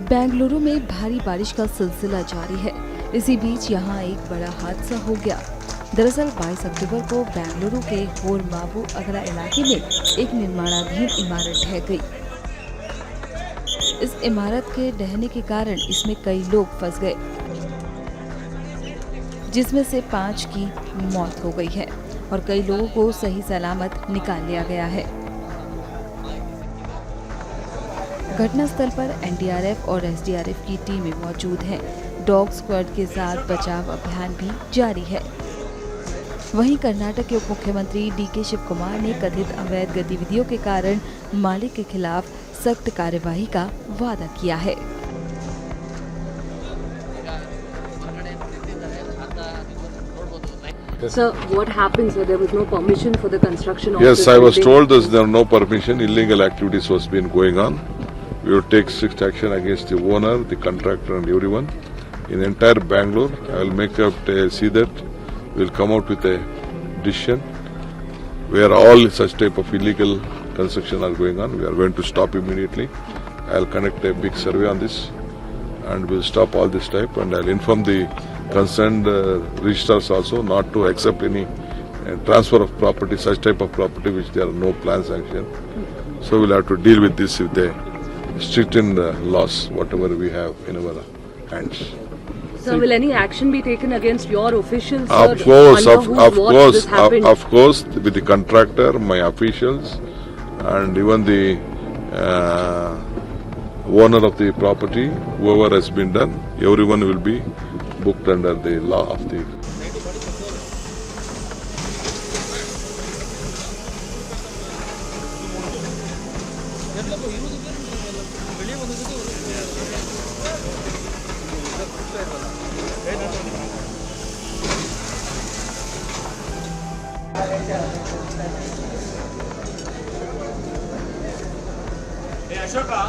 बेंगलुरु में भारी बारिश का सिलसिला जारी है। इसी बीच यहां एक बड़ा हादसा हो गया। दरअसल 22 अक्टूबर को बेंगलुरु के होरमाबू अगरा इलाके में एक निर्माणाधीन इमारत ढह गई। इस इमारत के ढहने के कारण इसमें कई लोग फंस गए, जिसमें से 5 की मौत हो गई है और कई लोगों को सही सलामत निकाल लिया गया है। घटनास्थल पर एनडीआरएफ और एसडीआरएफ की टीमें मौजूद हैं। डॉग स्क्वाड के साथ बचाव अभियान भी जारी है। वहीं कर्नाटक के उप मुख्यमंत्री डीके शिव कुमार ने कथित अवैध गतिविधियों के कारण मालिक के खिलाफ सख्त कार्यवाही का वादा किया है। Sir, what happened? So there was no permission for the construction of Yes, I was told there was no permission. Illegal activities was been going on. We will take strict action against the owner, the contractor, and everyone in entire Bangalore. I will make up see that we will come out with a decision where all such type of illegal construction are going on. We are going to stop immediately. I will conduct a big survey on this, and we will stop all this type. And I will inform the concerned registrars also not to accept any transfer of property, such type of property which there are no plans sanction. So we will have to deal with this with the stricten the laws, whatever we have in our hands. Sir, will any action be taken against your officials? Of course, with the contractor, my officials, and even the owner of the property, whoever has been done, everyone will be booked under the law of the. Aşoka.